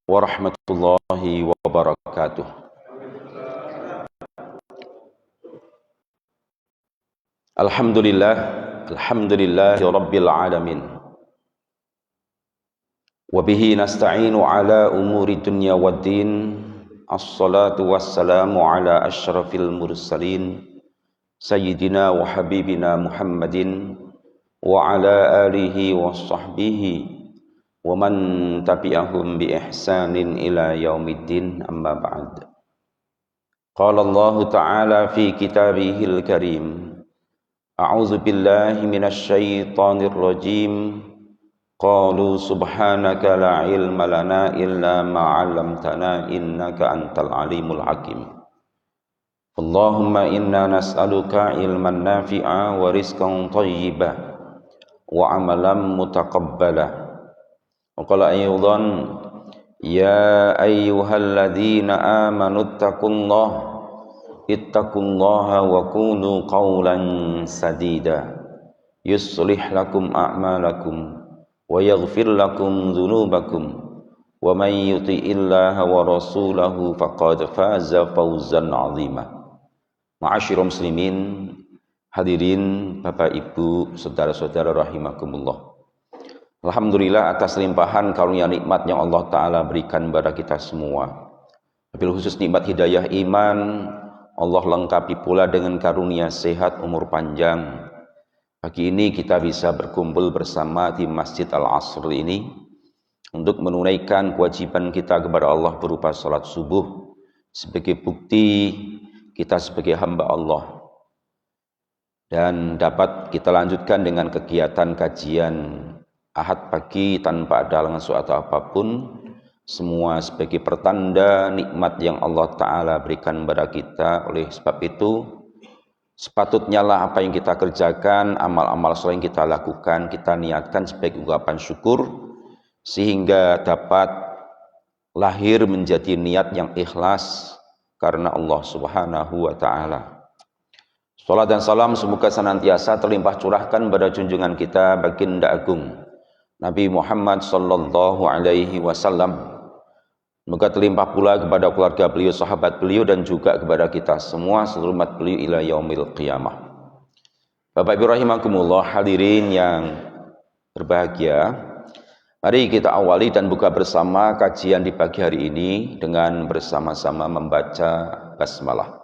warahmatullahi wabarakatuh. Alhamdulillahi rabbil alamin. Wa bihi nasta'inu ala umuri dunya waddin. Assalatu wassalamu ala asyrafil mursalin sayyidina wa habibina Muhammadin wa ala alihi wa sahbihi wa man tabi'ahum bi ihsanin ila yaumiddin, amma ba'd. Qala Allah ta'ala fi kitabihil karim, a'udzu billahi minasy syaithanir rajim. Qalu subhanaka la ilma lana illa ma 'allamtana innaka antal alimul hakim. Allahumma inna nas'aluka ilman nafi'a wa rizqan thayyiban wa amalan mutaqabbala. Wa qala aydan ya ayyuhalladzina amanu ittaqullaha wa qulu qawlan sadida yuslih lakum a'malakum wa yaghfir lakum dhunubakum wa man yuti'illaha wa rasulahu faqad faza fawzan 'azima. Ma'asyiral muslimin, hadirin Bapak Ibu, saudara-saudara rahimakumullah. Alhamdulillah atas limpahan karunia nikmat yang Allah Ta'ala berikan kepada kita semua. Wabil khusus nikmat hidayah iman, Allah lengkapi pula dengan karunia sehat umur panjang. Pagi ini kita bisa berkumpul bersama di Masjid Al-Asr ini untuk menunaikan kewajiban kita kepada Allah berupa salat subuh sebagai bukti kita sebagai hamba Allah. Dan dapat kita lanjutkan dengan kegiatan kajian Ahad pagi tanpa ada halangan suatu apapun, semua sebagai pertanda nikmat yang Allah Ta'ala berikan kepada kita. Oleh sebab itu sepatutnya lah apa yang kita kerjakan, amal-amal soleh yang kita lakukan, kita niatkan sebagai ungkapan syukur, sehingga dapat lahir menjadi niat yang ikhlas karena Allah Subhanahu wa Ta'ala. Salat dan salam semoga senantiasa terlimpah curahkan pada junjungan kita baginda agung Nabi Muhammad sallallahu alaihi wasallam. Semoga terlimpah pula kepada keluarga beliau, sahabat beliau, dan juga kepada kita semua seluruh umat beliau ila yaumil qiyamah. Bapak Ibu rahimakumullah, hadirin yang berbahagia, mari kita awali dan buka bersama kajian di pagi hari ini dengan bersama-sama membaca basmalah.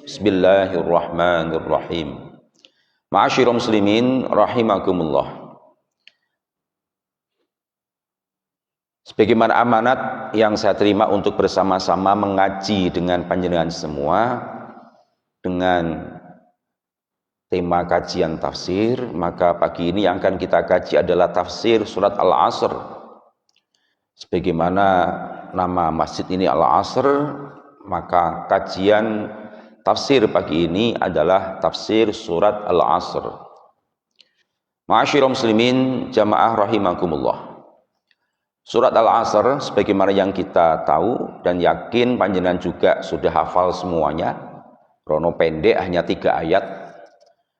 Bismillahirrahmanirrahim. Ma'asyiral muslimin rahimakumullah. Sebagaimana amanat yang saya terima untuk bersama-sama mengaji dengan panjenengan semua dengan tema kajian tafsir, maka pagi ini yang akan kita kaji adalah tafsir surat Al-Asr. Sebagaimana nama masjid ini Al-Asr, maka kajian tafsir pagi ini adalah tafsir surat Al-Asr. Ma'asyiral muslimin jamaah rahimakumullah. Surat Al-Asr sebagaimana yang kita tahu dan yakin panjenengan juga sudah hafal semuanya. Rono pendek hanya 3 ayat.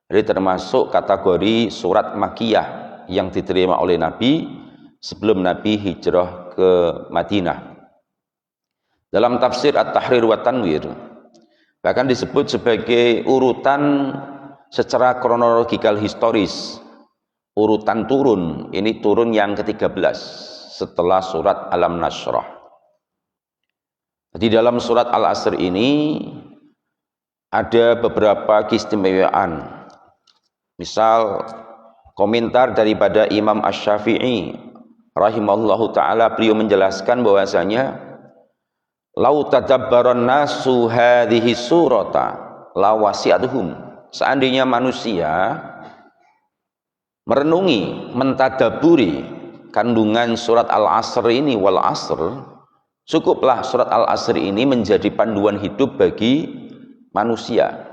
Jadi termasuk kategori surat Makkiyah yang diterima oleh Nabi sebelum Nabi hijrah ke Madinah. Dalam tafsir At-Tahrir wa Tanwir bahkan disebut sebagai urutan secara kronologikal historis, urutan turun. Ini turun yang ke-13 setelah surat Alam Nashrah. Di dalam surat Al-Asr ini ada beberapa keistimewaan. Misal komentar daripada Imam Asy-Syafi'i rahimahullahu ta'ala, beliau menjelaskan bahwasanya lau tadabbaran nasu hadhihi surata lawasi'atuhum. Seandainya manusia merenungi, mentadaburi kandungan surat Al-Asr ini, wal asr, cukuplah surat Al-Asr ini menjadi panduan hidup bagi manusia.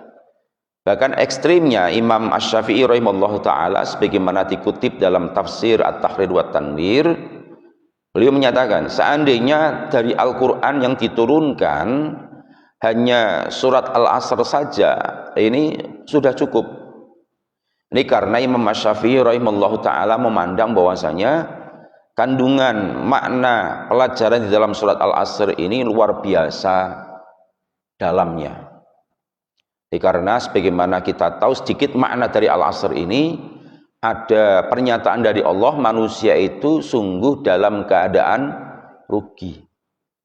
Bahkan ekstrimnya Imam Asy-Syafi'i rahimahullahu ta'ala sebagaimana dikutip dalam tafsir At-Tahrir wa Tanwir, beliau menyatakan seandainya dari Al-Quran yang diturunkan hanya surat Al-Asr saja, ini sudah cukup. Ini karena Imam Asy-Syafi'i rahimahullahu ta'ala memandang bahwasanya kandungan makna pelajaran di dalam surat Al-Asr ini luar biasa dalamnya. Karena sebagaimana kita tahu sedikit makna dari Al-Asr ini, ada pernyataan dari Allah, manusia itu sungguh dalam keadaan rugi,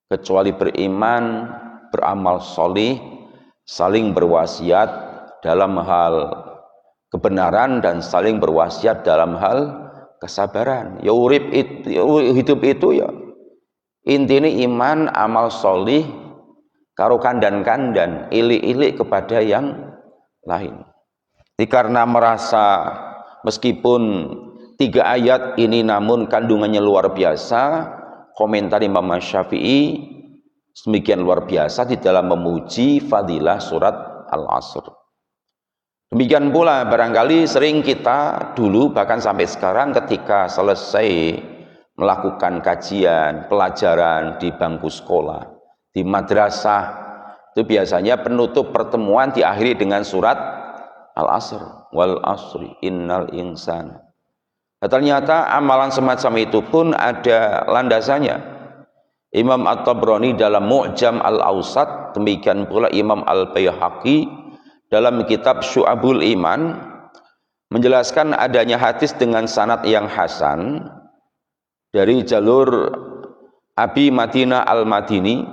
kecuali beriman, beramal solih, saling berwasiat dalam hal kebenaran dan saling berwasiat dalam hal kesabaran. Ya urip itu, hidup itu ya intinya iman, amal solih, karo kandan-kandan, ilik-ilik kepada yang lain. Karena merasa meskipun 3 ayat ini namun kandungannya luar biasa, komentar Imam Syafi'i demikian luar biasa di dalam memuji fadilah surat Al-Asr. Demikian pula barangkali sering kita dulu bahkan sampai sekarang ketika selesai melakukan kajian, pelajaran di bangku sekolah, di madrasah, itu biasanya penutup pertemuan diakhiri dengan surat Al-Asr, wal asri innal insana. Nah, ternyata amalan semacam itu pun ada landasannya. Imam At-Tabrani dalam Mu'jam Al-Awsat, demikian pula Imam Al-Baihaqi dalam kitab Syu'abul Iman menjelaskan adanya hadis dengan sanad yang hasan dari jalur Abi Madinah Al-Madini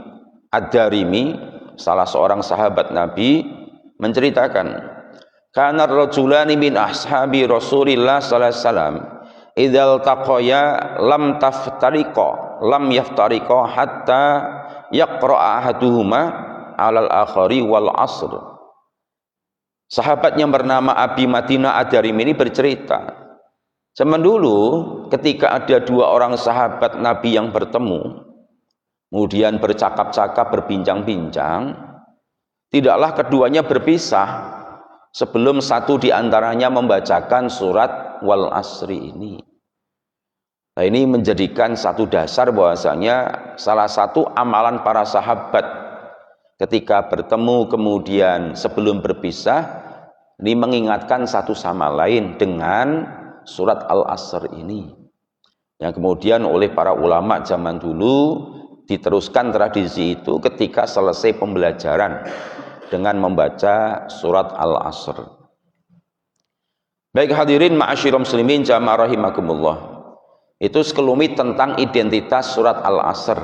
Ad-Darimi, salah seorang sahabat Nabi, menceritakan, kana rajulani min ashabi Rasulillah sallallahu alaihi wasallam idzal taqaya lam yaftariqa hatta yaqra'a ahaduhuma 'alal akhari wal 'asr. Sahabat yang bernama Abi Madinah Ad-Darimi ini bercerita, zaman dulu ketika ada 2 orang sahabat Nabi yang bertemu, kemudian bercakap-cakap, berbincang-bincang, tidaklah keduanya berpisah sebelum satu di antaranya membacakan surat Wal Asri ini. Nah, ini menjadikan satu dasar bahwasanya salah satu amalan para sahabat ketika bertemu kemudian sebelum berpisah, ini mengingatkan satu sama lain dengan surat Al-Asr ini, yang kemudian oleh para ulama zaman dulu diteruskan tradisi itu ketika selesai pembelajaran dengan membaca surat Al-Asr. Baik hadirin ma'asyiral muslimin jamaah rahimakumullah, itu sekelumit tentang identitas surat Al-Asr.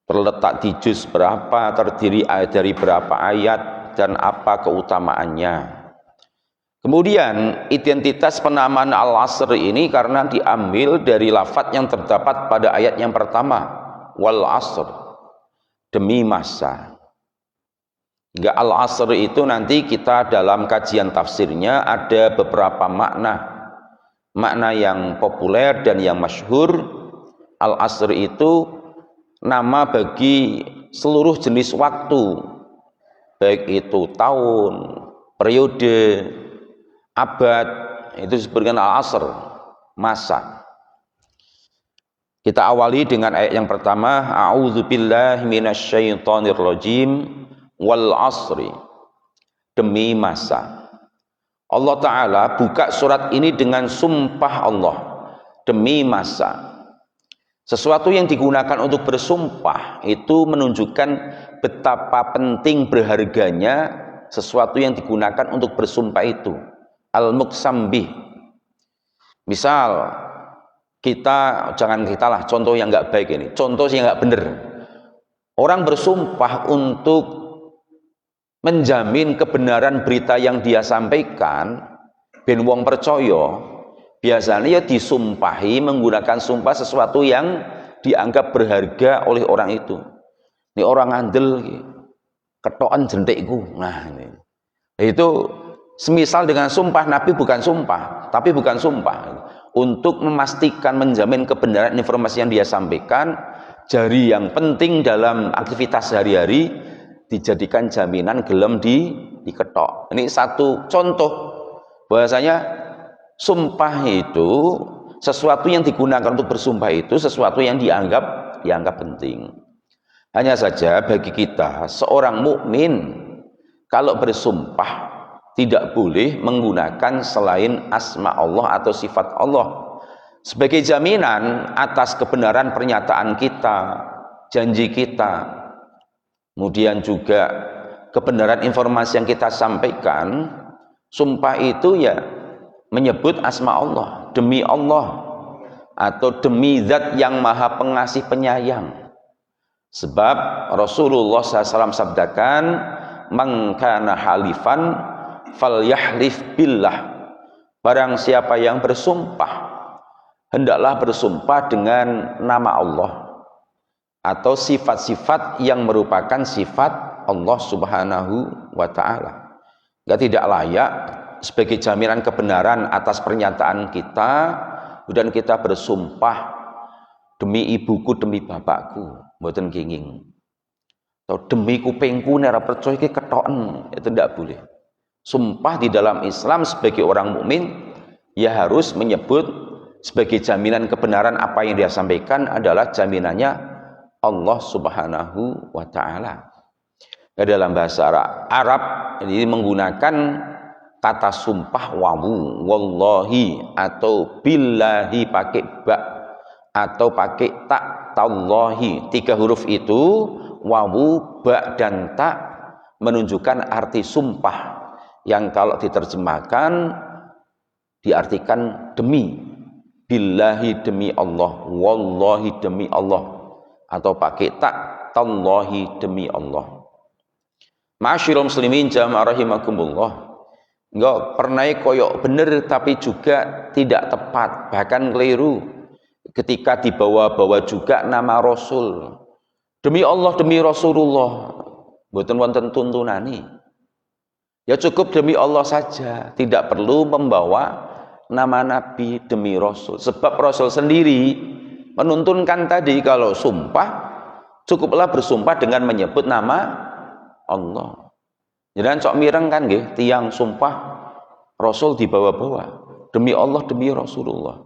Terletak di juz berapa, terdiri dari berapa ayat, dan apa keutamaannya. Kemudian identitas penamaan Al-Asr ini karena diambil dari lafadz yang terdapat pada ayat yang pertama, wal asr, demi masa. Hingga Al-Asr itu nanti kita dalam kajian tafsirnya ada beberapa makna yang populer dan yang masyhur. Al-Asr itu nama bagi seluruh jenis waktu, baik itu tahun, periode, abad, itu disebutkan Al-Asr, masa. Kita awali dengan ayat yang pertama, a'udzubillahi minasyaitonirrajim, wal asri, demi masa. Allah Ta'ala buka surat ini dengan sumpah Allah, demi masa. Sesuatu yang digunakan untuk bersumpah itu menunjukkan betapa penting berharganya sesuatu yang digunakan untuk bersumpah itu. Al-muqsam bih. Misal contoh yang nggak baik ini, contoh yang nggak benar. Orang bersumpah untuk menjamin kebenaran berita yang dia sampaikan, ben wong percaya, biasanya ya disumpahi menggunakan sumpah sesuatu yang dianggap berharga oleh orang itu. Ini orang andel, ketokan jentikku. Nah, ini. Itu semisal dengan sumpah. Nabi bukan sumpah, tapi bukan sumpah untuk memastikan, menjamin kebenaran informasi yang dia sampaikan, jari yang penting dalam aktivitas sehari-hari dijadikan jaminan gelem diketok. Ini satu contoh bahwasanya sumpah itu sesuatu yang digunakan untuk bersumpah itu sesuatu yang dianggap penting. Hanya saja bagi kita seorang mukmin kalau bersumpah tidak boleh menggunakan selain asma Allah atau sifat Allah. sebagai jaminan atas kebenaran pernyataan kita, janji kita, kemudian juga kebenaran informasi yang kita sampaikan. Sumpah itu ya menyebut asma Allah, demi Allah, atau demi zat yang maha pengasih penyayang. Sebab Rasulullah SAW sabdakan, man kana halifan falyahlif billah, barang siapa yang bersumpah, hendaklah bersumpah dengan nama Allah atau sifat-sifat yang merupakan sifat Allah Subhanahu wa ta'ala. Tidak layak sebagai jaminan kebenaran atas pernyataan kita dan kita bersumpah demi ibuku, demi bapakku, mboten kenging, atau demi kupingku nek percaya iki ketoken, itu tidak boleh. Sumpah di dalam Islam sebagai orang mukmin ya harus menyebut sebagai jaminan kebenaran apa yang dia sampaikan adalah jaminannya Allah Subhanahu wa ta'ala. Dalam bahasa Arab ini menggunakan kata sumpah wawu, wallahi atau billahi pakai ba atau pakai tak, tallahi. 3 huruf itu wawu, ba dan tak menunjukkan arti sumpah yang kalau diterjemahkan diartikan demi, billahi demi Allah, wallahi demi Allah, atau pakai tak, tallahi demi Allah. Ma'asyiral muslimin jamaah rahimakumullah, enggak pernah koyok bener tapi juga tidak tepat, bahkan keliru ketika dibawa-bawa juga nama Rasul. Demi Allah, demi Rasulullah, mboten wonten tuntunani. Ya cukup demi Allah saja, tidak perlu membawa nama Nabi, demi Rasul. Sebab Rasul sendiri menuntunkan tadi kalau sumpah cukuplah bersumpah dengan menyebut nama Allah. Jangan sok mireng kan nggih, tiang sumpah Rasul dibawa-bawa. Demi Allah, demi Rasulullah.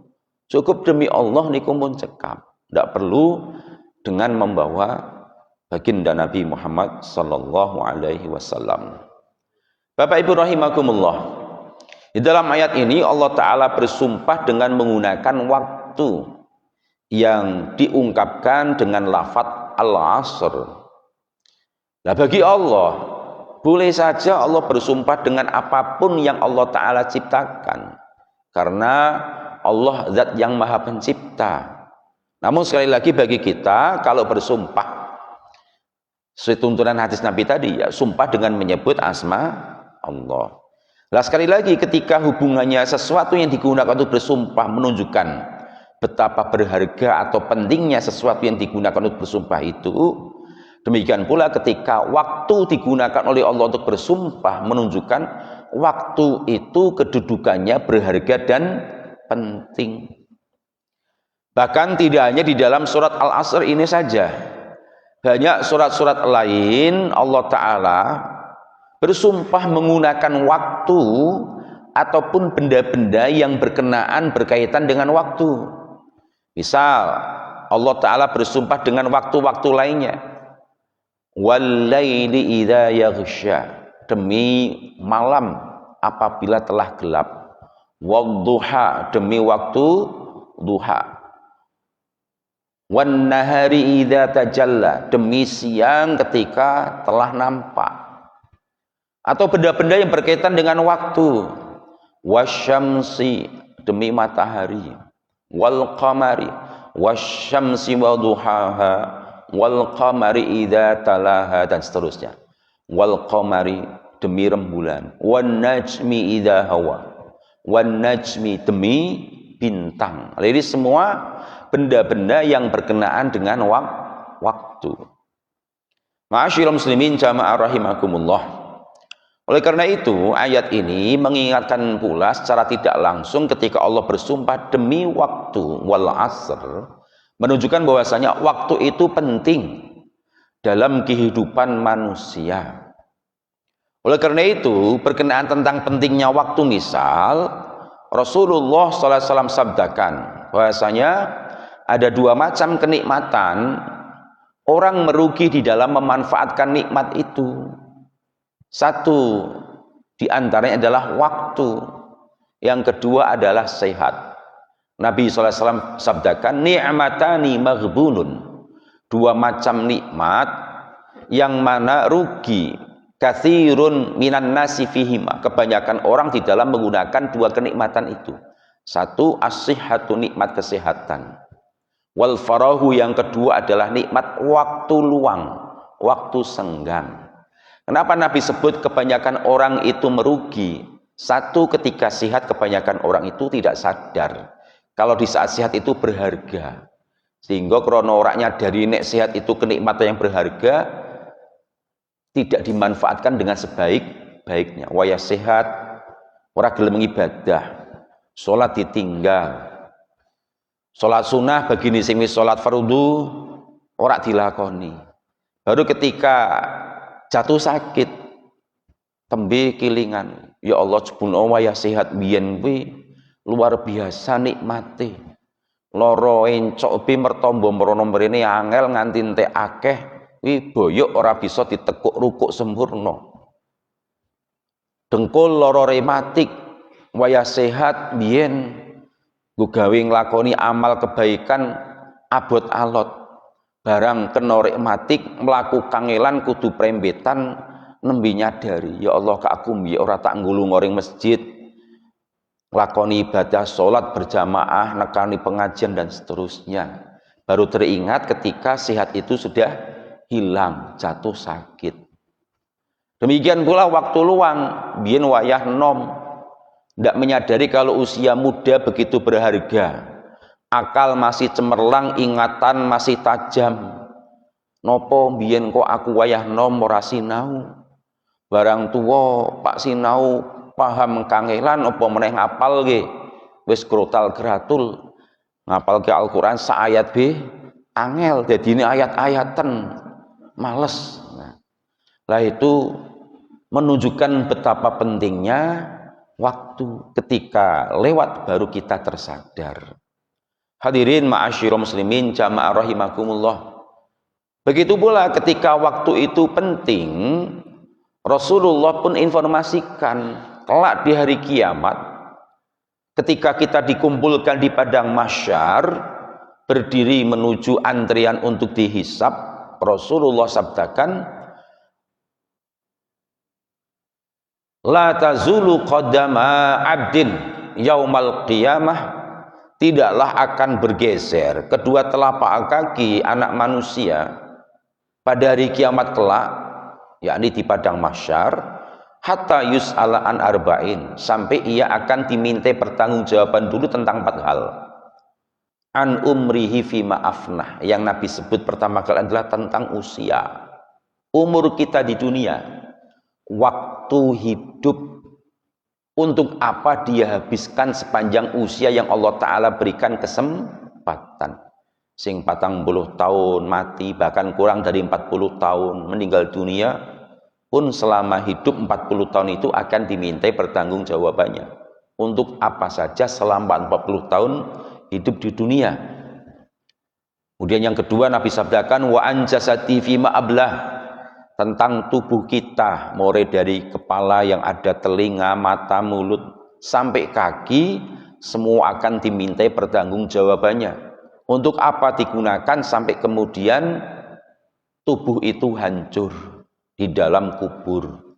Cukup demi Allah niku mun cekap. Tidak perlu dengan membawa baginda Nabi Muhammad sallallahu alaihi wasallam. Bapak Ibu rahimakumullah. Di dalam ayat ini Allah Ta'ala bersumpah dengan menggunakan waktu yang diungkapkan dengan lafadz al-asr. Nah bagi Allah, boleh saja Allah bersumpah dengan apapun yang Allah Ta'ala ciptakan, karena Allah zat yang maha pencipta. Namun sekali lagi bagi kita, kalau bersumpah sesuai tuntunan hadis Nabi tadi, ya sumpah dengan menyebut asma Allah. Nah sekali lagi ketika hubungannya sesuatu yang digunakan untuk bersumpah menunjukkan betapa berharga atau pentingnya sesuatu yang digunakan untuk bersumpah itu, demikian pula ketika waktu digunakan oleh Allah untuk bersumpah menunjukkan waktu itu kedudukannya berharga dan penting. Bahkan tidak hanya di dalam surat Al-Asr ini saja, banyak surat-surat lain Allah Ta'ala bersumpah menggunakan waktu ataupun benda-benda yang berkaitan dengan waktu. Misal Allah Ta'ala bersumpah dengan waktu-waktu lainnya, wal-laili idza yaghsha, demi malam apabila telah gelap, wad-duha, demi waktu duha, wan-nahari idza tajalla, demi siang ketika telah nampak. Atau benda-benda yang berkaitan dengan waktu, wasyamsi, demi matahari, wal qamari, wasyamsi wa duhaha, wal qamari idza talaha, dan seterusnya. Wal qamari, demi rembulan, wan najmi idza hawa, wan najmi, demi bintang. Jadi semua benda-benda yang berkenaan dengan waktu. Ma'asyiral muslimin jamaah rahimakumullah. Oleh karena itu ayat ini mengingatkan pula secara tidak langsung ketika Allah bersumpah demi waktu, wal asr, menunjukkan bahwasanya waktu itu penting dalam kehidupan manusia. Oleh karena itu berkenaan tentang pentingnya waktu, misal Rasulullah SAW sabdakan bahwasanya ada 2 macam kenikmatan orang merugi di dalam memanfaatkan nikmat itu. Satu di antaranya adalah waktu, yang kedua adalah sehat. Nabi SAW sabdakan, ni'matani maghbunun, dua macam nikmat yang mana rugi katsirun minan nasi fihima, kebanyakan orang di dalam menggunakan dua kenikmatan itu. Satu, as-sihhatu, nikmat kesehatan. Wal farahu, yang kedua adalah nikmat waktu luang, waktu senggang. Kenapa Nabi sebut kebanyakan orang itu merugi? Satu, ketika sehat kebanyakan orang itu tidak sadar kalau di saat sehat itu berharga, sehingga krono orangnya dari nek sehat itu kenikmatan yang berharga tidak dimanfaatkan dengan sebaik-baiknya. Wayah sehat ora gelem ibadah, sholat ditinggal, sholat sunnah begini sing wis sholat fardu ora dilakoni. Baru ketika jatuh sakit tembe kilingan, ya Allah jebul wayah sehat biyen kuwi luar biasa nikmate. Loro encok bi mertombo merono mrene angel nganti entek akeh kuwi boyok ora bisa ditekuk rukuk sempurna. Dengkul loro rematik wayah sehat biyen nggo gawe nglakoni amal kebaikan abot alot. Barang kena rematik mlaku kangelan kudu prembetan nembe nyadari, ya Allah kak aku mbiyen ora tak nggulung ring masjid, lakoni ibadah sholat berjamaah, nekani pengajian dan seterusnya. Baru teringat ketika sehat itu sudah hilang, jatuh sakit. Demikian pula waktu luang, biyen wayah nom, tidak menyadari kalau usia muda begitu berharga, akal masih cemerlang, ingatan masih tajam. Nopo biyen kok aku wayah nom ora sinau, barang tuwa pak sinau paham kangelan apa meneh ngapal ge wis krotal gratul ngapal ke Al-Qur'an saayat be angel dadine ayat-ayatan males. Lah itu menunjukkan betapa pentingnya waktu, ketika lewat baru kita tersadar. Hadirin ma'asyiral muslimin jamaah rahimakumullah. Begitu pula ketika waktu itu penting, Rasulullah pun informasikan kelak di hari kiamat ketika kita dikumpulkan di padang mahsyar berdiri menuju antrian untuk dihisab, Rasulullah sabdakan, la tazulu qadama abdin yaumal qiyamah, tidaklah akan bergeser kedua telapak kaki anak manusia pada hari kiamat kelak, yakni di padang mahsyar, hatta yus'ala an arba'in, sampai ia akan dimintai pertanggungjawaban dulu tentang 4 hal. An umrihi fima afnah, yang Nabi sebut pertama kali adalah tentang usia, umur kita di dunia, waktu hidup, untuk apa dia habiskan sepanjang usia yang Allah Ta'ala berikan kesempatan. Sing 40 tahun mati, bahkan kurang dari 40 tahun meninggal dunia pun selama hidup 40 tahun itu akan dimintai pertanggungjawabannya untuk apa saja selama 40 tahun hidup di dunia. Kemudian yang kedua Nabi sabdakan, wa an jasati fima ablah, tentang tubuh kita mulai dari kepala yang ada telinga, mata, mulut sampai kaki, semua akan dimintai pertanggungjawabannya. Untuk apa digunakan sampai kemudian tubuh itu hancur di dalam kubur,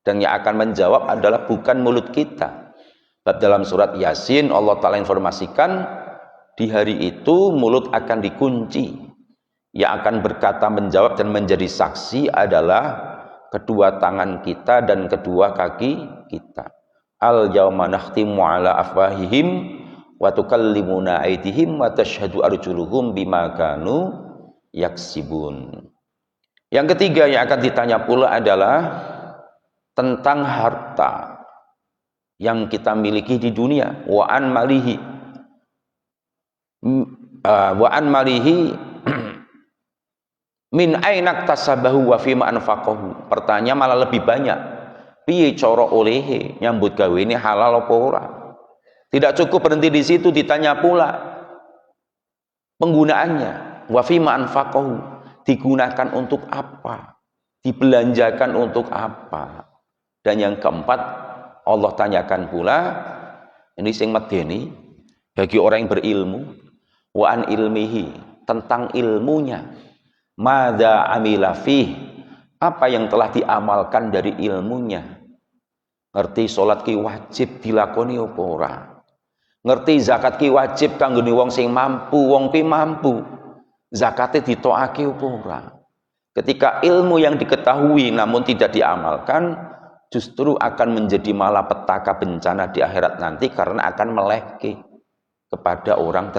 dan yang akan menjawab adalah bukan mulut kita. Dalam surat Yasin Allah Ta'ala informasikan di hari itu mulut akan dikunci, yang akan berkata, menjawab dan menjadi saksi adalah kedua tangan kita dan kedua kaki kita. Al yawma nakhtimu ala afwahihim wa tukallimuna aydihim wa tashhadu arjuluhum bima kanu yaksibun. Yang ketiga yang akan ditanya pula adalah tentang harta yang kita miliki di dunia. Wa an malihi min ainak tasabahu wa fima anfaqahu. Pertanyaan malah lebih banyak, piye cara olehe nyambut gawe ini halal apa ora. Tidak cukup berhenti di situ, ditanya pula penggunaannya. Wa fima anfaqahu, digunakan untuk apa, dibelanjakan untuk apa. Dan yang keempat Allah tanyakan pula, ini sing medeni, bagi orang yang berilmu, wa an ilmihi, tentang ilmunya, madza amila fih, apa yang telah diamalkan dari ilmunya. Ngerti salat ki wajib dilakoni apa ora? Ngerti zakat ki wajib kanggone wong sing mampu, wong ki mampu. Zakate ditokake apa ora? Ketika ilmu yang diketahui namun tidak diamalkan, justru akan menjadi malapetaka bencana di akhirat nanti karena akan melehke kepada orang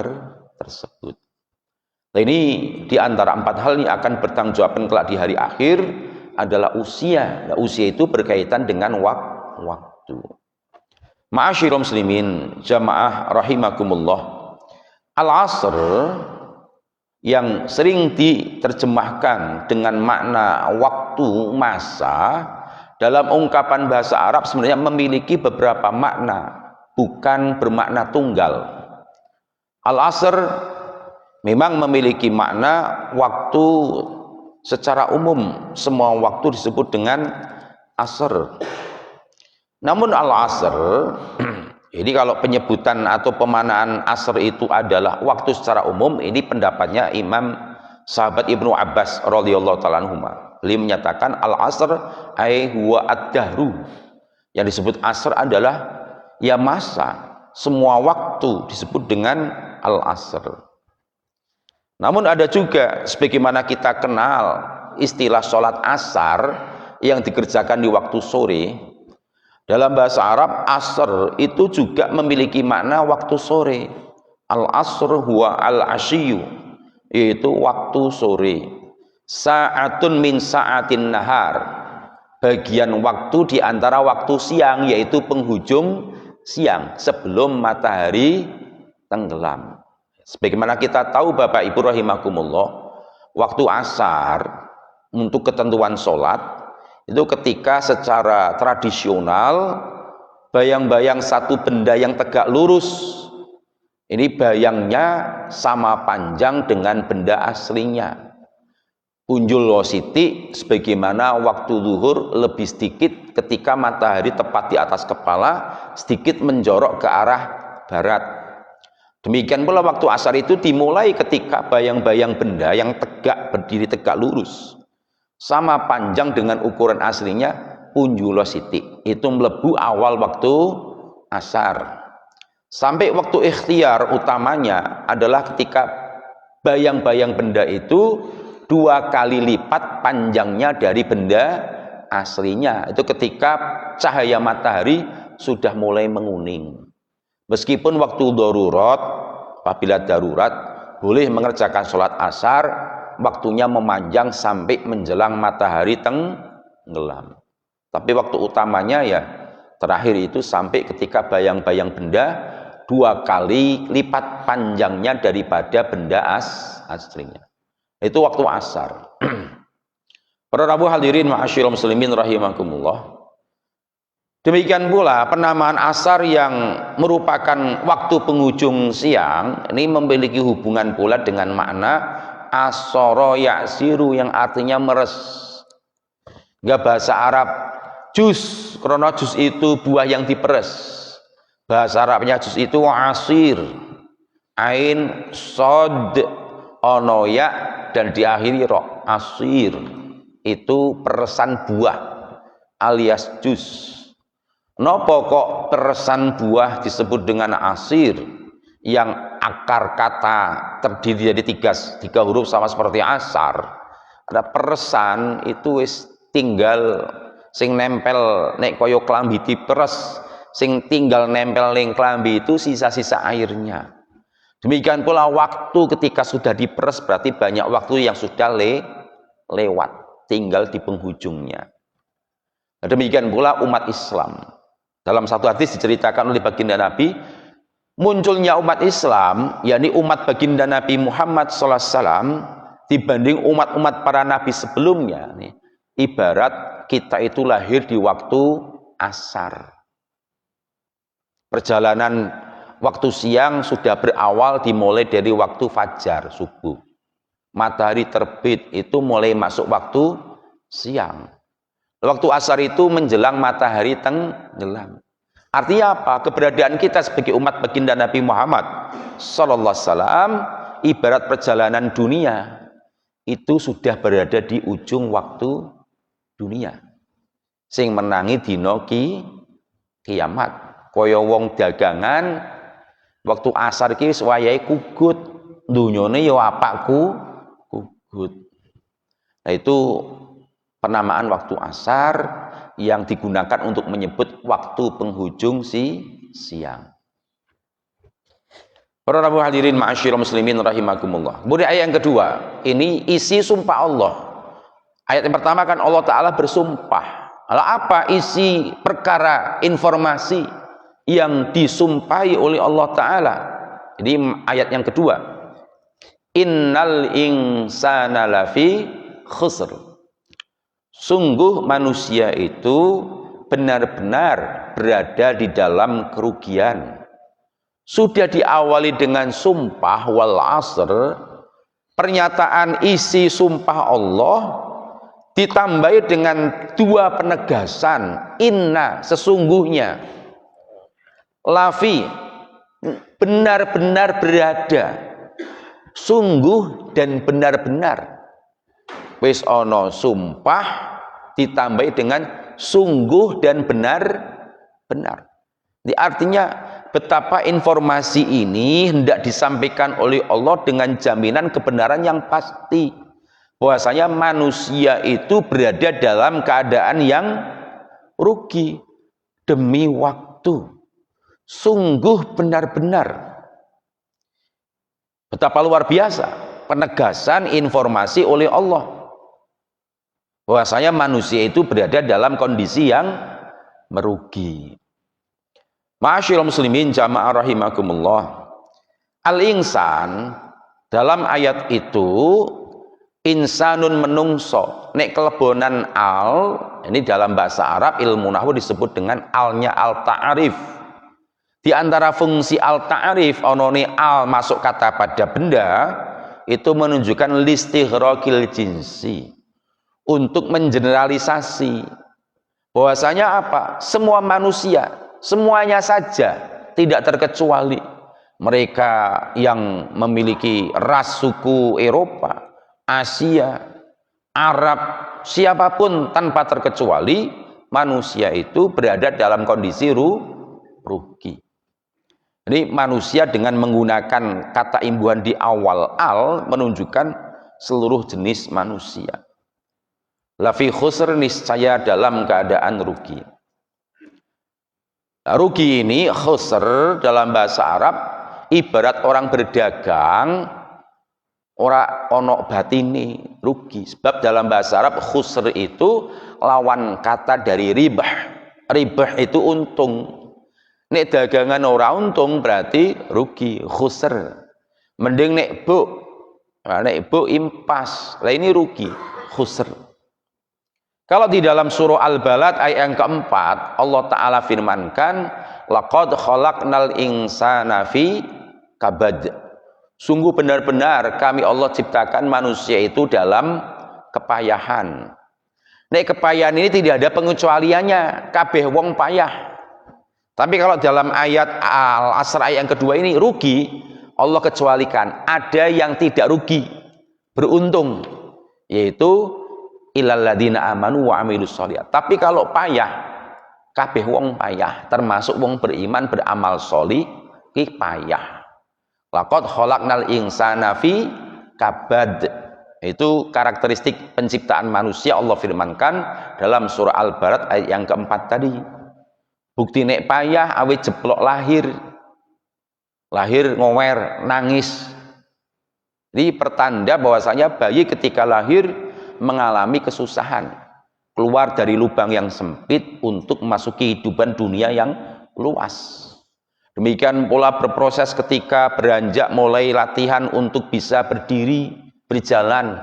tersebut. Nah, ini diantara 4 hal yang akan bertanggung jawab kelak di hari akhir adalah usia. Nah, usia itu berkaitan dengan waktu. Ma'asyiral muslimin, jamaah rahimakumullah. Al-asr yang sering diterjemahkan dengan makna waktu, masa, dalam ungkapan bahasa Arab sebenarnya memiliki beberapa makna, bukan bermakna tunggal. Al-asr memang memiliki makna waktu secara umum, semua waktu disebut dengan asr. Namun al-asr ini kalau penyebutan atau pemanaan asr itu adalah waktu secara umum, ini pendapatnya Imam sahabat Ibnu Abbas radhiyallahu ta'ala anhuma. Beliau menyatakan al-asr ai huwa ad-dahru. Yang disebut asr adalah ya masa, semua waktu disebut dengan al-asr. Namun ada juga sebagaimana kita kenal istilah sholat asar yang dikerjakan di waktu sore. Dalam bahasa Arab, asr itu juga memiliki makna waktu sore. Al-asr huwa al-asyiyu, yaitu waktu sore. Sa'atun min sa'atin nahar, bagian waktu di antara waktu siang, yaitu penghujung siang sebelum matahari tenggelam. Sebagaimana kita tahu Bapak Ibu rahimakumullah, waktu asar untuk ketentuan sholat itu ketika secara tradisional bayang-bayang satu benda yang tegak lurus, ini bayangnya sama panjang dengan benda aslinya. Punjul wasiti, sebagaimana waktu zuhur lebih sedikit ketika matahari tepat di atas kepala, sedikit menjorok ke arah barat. Demikian pula waktu asar itu dimulai ketika bayang-bayang benda yang tegak, berdiri tegak lurus, sama panjang dengan ukuran aslinya, punjulo sitik, itu melebu awal waktu asar. Sampai waktu ikhtiar utamanya adalah ketika bayang-bayang benda itu 2 kali lipat panjangnya dari benda aslinya. Itu ketika cahaya matahari sudah mulai menguning. Meskipun waktu darurat, apabila darurat boleh mengerjakan sholat asar, waktunya memanjang sampai menjelang matahari tenggelam. Tapi waktu utamanya ya terakhir itu sampai ketika bayang-bayang benda 2 kali lipat panjangnya daripada benda aslinya. Itu waktu asar. Para Rabu hadirin ma'asyiral muslimin rahimakumullah. Demikian pula penamaan asar yang merupakan waktu penghujung siang ini memiliki hubungan pula dengan makna asoro ya'siru yang artinya meres. Enggak bahasa Arab jus, karena jus itu buah yang diperes. Bahasa Arabnya jus itu asir, ain sod ono ya dan diakhiri ro, asir itu peresan buah alias jus. Nopo kok peresan buah disebut dengan asir yang akar kata terdiri dari tiga huruf sama seperti asar. Ada peresan itu wis tinggal sing nempel nek koyo klambi diperes, sing tinggal nempel ning klambi itu sisa-sisa airnya. Demikian pula waktu ketika sudah diperes berarti banyak waktu yang sudah lewat, tinggal di penghujungnya. Demikian pula umat Islam. Dalam satu hadis diceritakan oleh baginda Nabi, munculnya umat Islam, yakni umat baginda Nabi Muhammad SAW dibanding umat-umat para nabi sebelumnya, nih, ibarat kita itu lahir di waktu asar. Perjalanan waktu siang sudah berawal dimulai dari waktu fajar, subuh. Matahari terbit itu mulai masuk waktu siang. Waktu asar itu menjelang matahari tenggelam. Artinya apa? Keberadaan kita sebagai umat baginda Nabi Muhammad sallallahu alaihi wasallam ibarat perjalanan dunia, itu sudah berada di ujung waktu dunia. Sing menangi dina kiamat. Kaya wong dagangan waktu asar iki wis wayahe kugut, dunyane ya apakku kugut. Nah, itu penamaan waktu asar yang digunakan untuk menyebut waktu penghujung siang. Para hadirin ma'asyiral muslimin rahimakumullah. Kemudian ayat yang kedua, ini isi sumpah Allah. Ayat yang pertama kan Allah Ta'ala bersumpah. Lalu apa isi perkara informasi yang disumpahi oleh Allah Ta'ala? Jadi ayat yang kedua, innal insana lafi khusr. Sungguh manusia itu benar-benar berada di dalam kerugian. Sudah diawali dengan sumpah wal asr, pernyataan isi sumpah Allah ditambahi dengan dua penegasan, inna sesungguhnya, lafi benar-benar berada, sungguh dan benar-benar. Wis ono sumpah ditambahi dengan sungguh dan benar-benar. Artinya betapa informasi ini hendak disampaikan oleh Allah dengan jaminan kebenaran yang pasti, bahwasanya manusia itu berada dalam keadaan yang rugi demi waktu. Sungguh benar-benar. Betapa luar biasa penegasan informasi oleh Allah, bahwasanya manusia itu berada dalam kondisi yang merugi. Ma'asyiral muslimin jamaah rahimakumullah. Al-insan dalam ayat itu insanun menungso. Nek kelebonan al, ini dalam bahasa Arab ilmu nahwu disebut dengan alnya al-ta'arif. Di antara fungsi al-ta'arif onone al masuk kata pada benda itu menunjukkan listighraqil jinsi, untuk mengeneralisasi bahwasanya apa? Semua manusia, semuanya saja tidak terkecuali mereka yang memiliki ras suku Eropa, Asia, Arab, siapapun tanpa terkecuali manusia itu berada dalam kondisi rugi. Jadi manusia dengan menggunakan kata imbuhan di awal al menunjukkan seluruh jenis manusia. Lafi khusr, niscaya dalam keadaan rugi. Rugi ini khusr dalam bahasa Arab ibarat orang berdagang ora ono batini, rugi. Sebab dalam bahasa Arab khusr itu lawan kata dari ribah. Ribah itu untung. Nek dagangan ora untung berarti rugi, khusr. Mending nek bu impas, lah ini rugi, khusr. Kalau di dalam surah Al-Balad ayat yang keempat, Allah Ta'ala firmankan, laqad khalaqnal insana fi kabad. Sungguh benar-benar kami Allah ciptakan manusia itu dalam kepayahan. Nek kepayahan ini tidak ada pengecualiannya, kabeh wong payah. Tapi kalau dalam ayat Al-Asr ayat yang kedua ini rugi, Allah kecualikan ada yang tidak rugi, beruntung, yaitu illal ladzina amanu wa amilus sholihat. Tapi kalau payah, kabeh wong payah, termasuk wong beriman beramal sholih ki payah. Laqad khalaqnal insana fi kabad. Itu karakteristik penciptaan manusia Allah firmankan dalam surah Al-Balad ayat yang keempat tadi. Bukti nek payah awet jeblok lahir ngower nangis. Jadi pertanda bahwasanya bayi ketika lahir mengalami kesusahan, keluar dari lubang yang sempit untuk memasuki kehidupan dunia yang luas. Demikian pula berproses ketika beranjak mulai latihan untuk bisa berdiri, berjalan,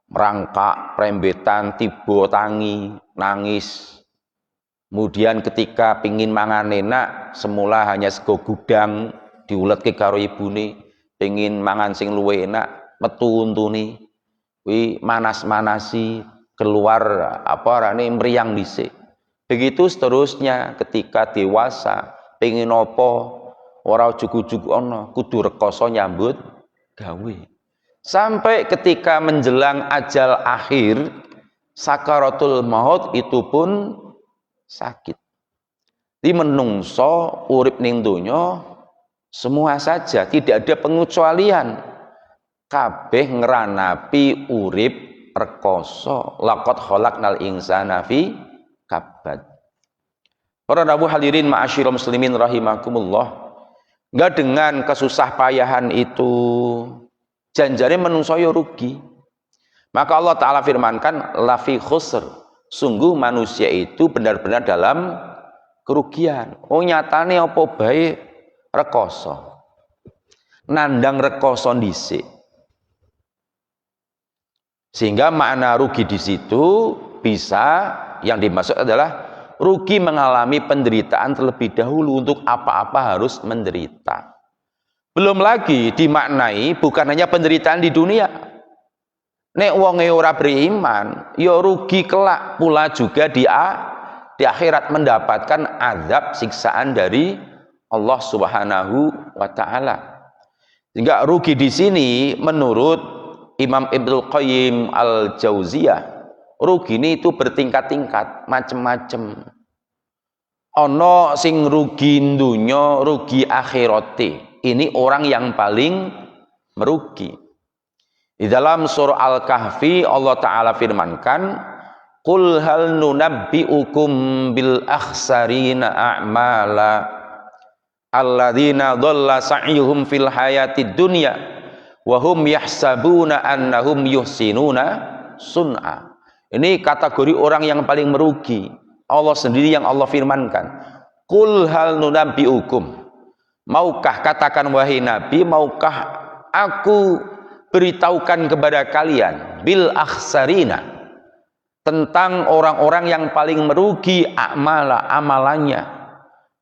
merangkak, perembetan, tiba tangi, nangis. Kemudian ketika pingin mangan enak, semula hanya sego gudang diuletke karo ibune, pingin mangan sing luwih enak, metu untune, kuwi manas-manasi, keluar meriang dhisik. Begitu seterusnya ketika dewasa, pengen apa ora jugu-jugu ana, kudu rekoso nyambut gawe. Sampai ketika menjelang ajal akhir, sakaratul maut itu pun sakit. Di menungso urip ning donya semua saja, tidak ada pengecualian. Kabeh ngranapi urip rekoso. Laqad khalaqnal insana fi kabad. Para nabu hadirin ma'asyiral muslimin rahimakumullah. Enggak dengan kesusah payahan itu janjane menungso yo rugi. Maka Allah Ta'ala firmankan lafi khusr. Sungguh manusia itu benar-benar dalam kerugian. Oh nyatane apa bae rekoso. Nandang rekoso dhisik. Sehingga makna rugi di situ bisa yang dimaksud adalah rugi mengalami penderitaan terlebih dahulu. Untuk apa-apa harus menderita. Belum lagi dimaknai bukan hanya penderitaan di dunia. Nek wonge ora beriman, ya rugi kelak pula juga di akhirat mendapatkan azab siksaan dari Allah Subhanahu wa taala. Sehingga rugi di sini menurut Imam Ibnu Qayyim Al-Jauziyah, rugi ini itu bertingkat-tingkat, macem-macem. Ono sing rugi dunya, rugi akhirate. Ini orang yang paling merugi. Di dalam surah Al-Kahfi Allah Ta'ala firmankan, Qul hal nunabbi'ukum bil akhsarina a'mala alladzina dhalla sa'yuhum fil hayatid dunya wa hum yahsabuna annahum yuhsinuna sun'a. Ini kategori orang yang paling merugi. Allah sendiri yang Allah firmankan, Qul hal nunabbi'ukum. Maukah, katakan wahai Nabi, maukah aku beritahukan kepada kalian bil akhsarina, tentang orang-orang yang paling merugi amalannya.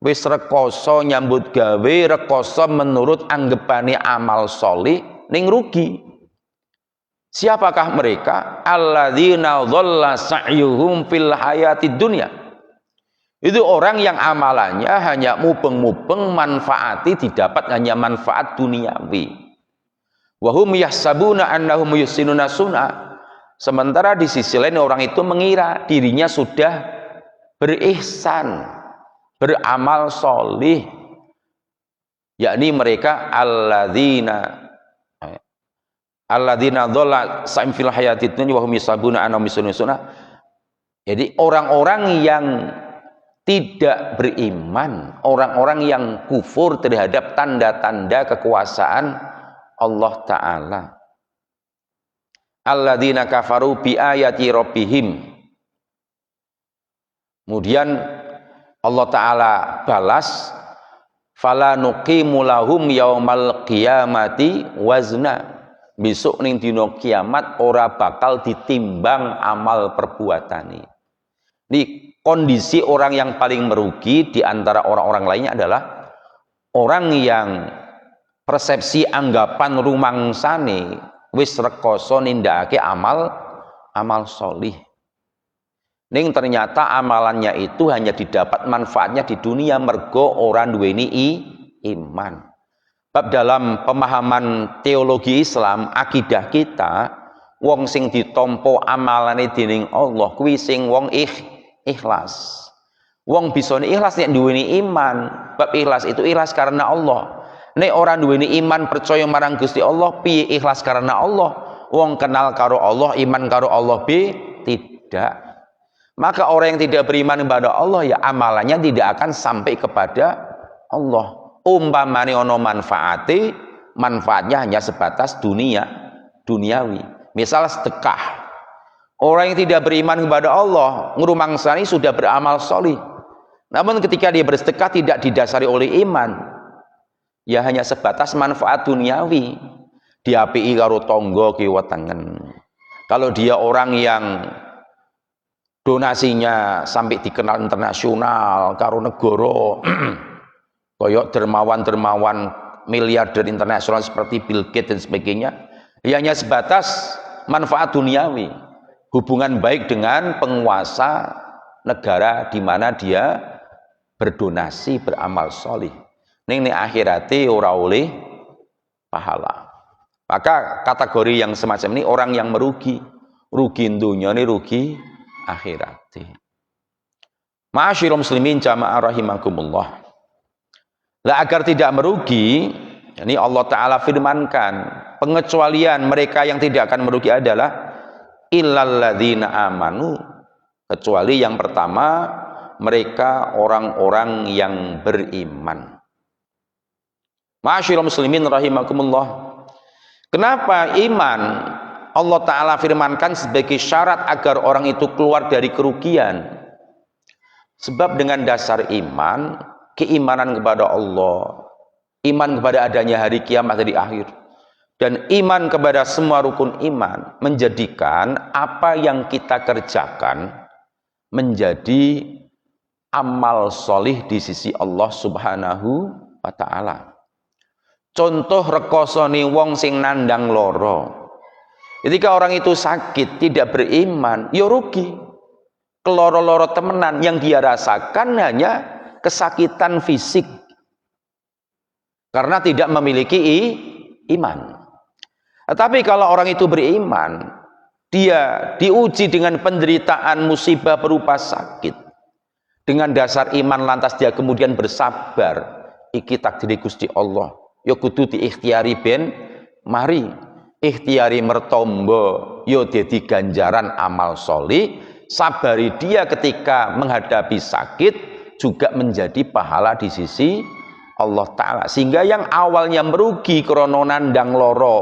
Wis rekoso nyambut gawe, rekoso menurut anggapane amal solih, ning rugi. Siapakah mereka? Alladzina dhalla sa'yuhum fil hayatid dunya. Itu orang yang amalannya hanya mubeng-mubeng, manfaati didapat hanya manfaat duniawi. Wahum yahsabuna annahum yusinuna sun'a. Sementara di sisi lain orang itu mengira dirinya sudah berihsan, beramal solih, yakni mereka alladzina dhalla sa'im fil hayatid dunya wa hum yahsabuna annahum yusinuna sun'a. Jadi orang-orang yang tidak beriman, orang-orang yang kufur terhadap tanda-tanda kekuasaan Allah Ta'ala. Alladzina kafaru bi ayati rabbihim. Kemudian Allah Ta'ala balas, fala nuqimu lahum yaumal qiyamati wazna. Besok ning dina kiamat ora bakal ditimbang amal perbuatane. Ini kondisi orang yang paling merugi di antara orang-orang lainnya adalah orang yang persepsi anggapan rumangsane wis rekoso nindakake amal solih. Ning ternyata amalannya itu hanya didapat manfaatnya di dunia mergo orang duweni iman. Bab dalam pemahaman teologi Islam, akidah kita, wong sing ditampa amalane dening Allah kuwi sing wong ikhlas. Wong bisa ikhlas nek duweni iman. Bab ikhlas itu ikhlas karena Allah. Nek orang duweni iman percaya marang Gusti Allah, piye ikhlas karena Allah? Wong kenal karo Allah, iman karo Allah tidak. Maka orang yang tidak beriman kepada Allah, ya amalannya tidak akan sampai kepada Allah. Umpamane ono manfaatnya hanya sebatas duniawi. Misal sedekah. Orang yang tidak beriman kepada Allah, ngrumangsani sudah beramal solih. Namun ketika dia bersedekah tidak didasari oleh iman, ya hanya sebatas manfaat duniawi. Diapii karo tonggo kiwa tengen. Kalau dia orang yang donasinya sampai dikenal internasional karo negara, koyok dermawan-dermawan miliarder internasional seperti Bill Gates dan sebagainya, ya hanya sebatas manfaat duniawi, hubungan baik dengan penguasa negara di mana dia berdonasi, beramal solih. Ning akhirate ora oleh pahala. Maka kategori yang semacam ini orang yang merugi. Rugi dunyane, rugi akhirate. Ma'asyiral muslimin jamaah rahimakumullah. Lah agar tidak merugi, ini Allah Ta'ala firmankan, pengecualian mereka yang tidak akan merugi adalah illal ladzina amanu, kecuali yang pertama mereka orang-orang yang beriman. Ma'asyiral muslimin rahimakumullah. Kenapa iman Allah Ta'ala firmankan sebagai syarat agar orang itu keluar dari kerugian? Sebab dengan dasar iman, keimanan kepada Allah, iman kepada adanya hari kiamat di akhir, dan iman kepada semua rukun iman, menjadikan apa yang kita kerjakan menjadi amal solih di sisi Allah Subhanahu wa Ta'ala. Contoh rekosone wong sing nandang loro. Ketika orang itu sakit, tidak beriman, ya rugi. Keloro-loro temenan, yang dia rasakan hanya kesakitan fisik karena tidak memiliki iman. Tetapi kalau orang itu beriman, dia diuji dengan penderitaan musibah berupa sakit. Dengan dasar iman lantas dia kemudian bersabar. Iki takdir Gusti Allah. Ya kudu diikhtiari ben mari ikhtiari mertombo yo dadi ganjaran amal solih. Sabari dia ketika menghadapi sakit juga menjadi pahala di sisi Allah Ta'ala, sehingga yang awalnya merugi krana nandang loro,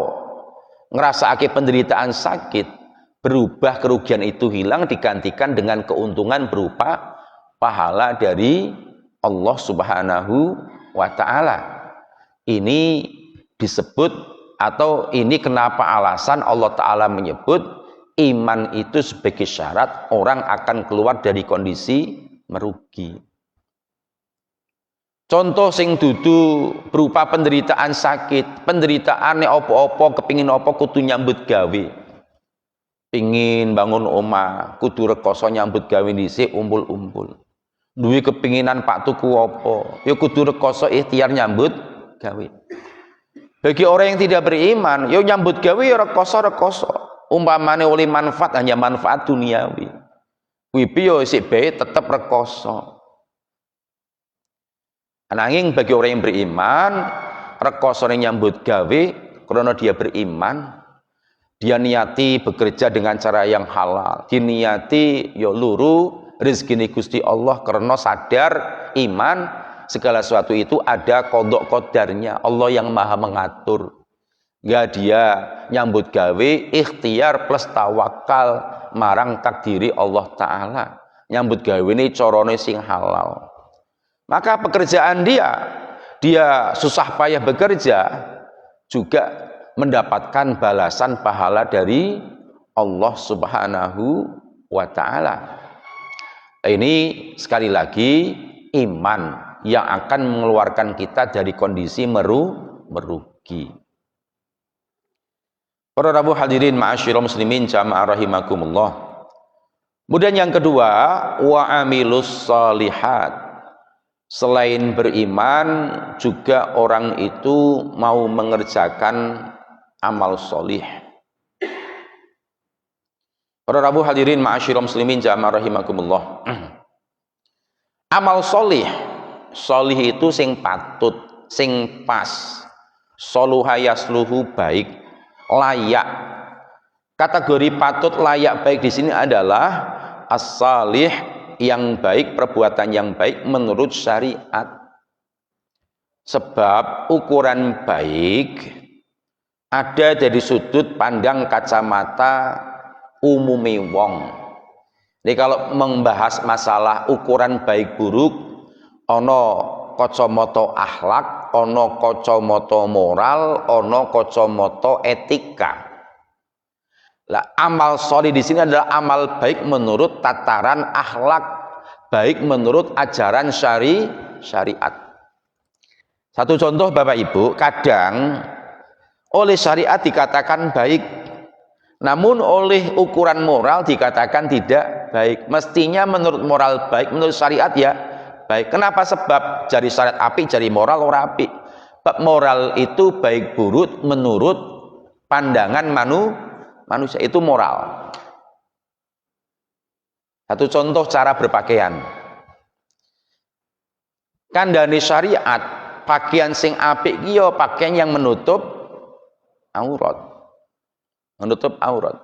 ngrasakake penderitaan sakit, berubah kerugian itu hilang digantikan dengan keuntungan berupa pahala dari Allah Subhanahu wa Ta'ala. Ini disebut, atau ini kenapa alasan Allah Ta'ala menyebut iman itu sebagai syarat orang akan keluar dari kondisi merugi. Contoh sing dudu berupa penderitaan sakit, penderitaan opo-opo kepingin opo kudu nyambut gawe, pingin bangun omah kudu rekoso nyambut gawe dhisik umpul-umpul, duwe kepinginan pak tuku opo ya kudu rekoso ikhtiar nyambut gawe. Bagi orang yang tidak beriman, yo nyambut gawe ya rekoso-rekoso. Umpamane oleh manfaat hanya manfaat duniawi. Kuwi yo sik bae tetep rekoso. Ananging bagi orang yang beriman, rekosone nyambut gawe karena dia beriman, dia niati bekerja dengan cara yang halal. Diniati yo luru rezeki Gusti Allah karena sadar iman segala sesuatu itu ada kodok kodarnya, Allah yang maha mengatur. Gak dia nyambut gawe ikhtiar plus tawakal marang takdiri Allah Ta'ala. Nyambut gawe ini corone sing halal. Maka pekerjaan dia susah payah bekerja juga mendapatkan balasan pahala dari Allah Subhanahu wa Ta'ala. Ini sekali lagi iman yang akan mengeluarkan kita dari kondisi merugi. Para rabu hadirin ma'asyiral muslimin jamaah rahimakumullah. Kemudian yang kedua, wa amilus shalihat. Selain beriman, juga orang itu mau mengerjakan amal solih. Para rabu hadirin ma'asyiral muslimin jamaah rahimakumullah. Amal solih, solih itu sing patut, sing pas, soluha yasluhu baik, layak. Kategori patut layak baik di sini adalah as-salih, yang baik, perbuatan yang baik menurut syariat. Sebab ukuran baik ada dari sudut pandang kacamata umumi wong. Jadi kalau membahas masalah ukuran baik buruk, ono kacamata akhlak, ono kacamata moral, ono kacamata etika. Lah amal sholih di sini adalah amal baik menurut tataran akhlak, baik menurut ajaran syariat. Satu contoh Bapak Ibu, kadang oleh syariat dikatakan baik, namun oleh ukuran moral dikatakan tidak baik. Mestinya menurut moral baik, menurut syariat ya baik. Kenapa? Sebab jari syariat apik, jari moral ora apik. Bab moral itu baik buruk menurut pandangan manusia, itu moral. Satu contoh cara berpakaian. Kandhane syariat, pakaian sing apik iki ya pakaian yang menutup aurat. Menutup aurat.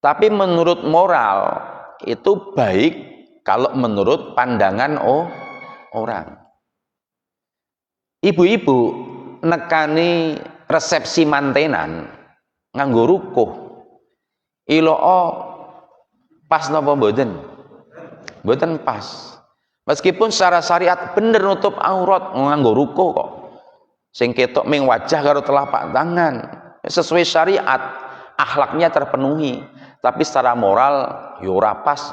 Tapi menurut moral itu baik kalau menurut pandangan orang. Ibu-ibu nekani resepsi mantenan nganggo rukuh. Iloo pas napa mboten? Mboten pas. Meskipun secara syariat bener nutup aurat nganggo rukuh kok. Sing ketok ming wajah karo telapak tangan. Sesuai syariat, akhlaknya terpenuhi. Tapi secara moral yo ora pas.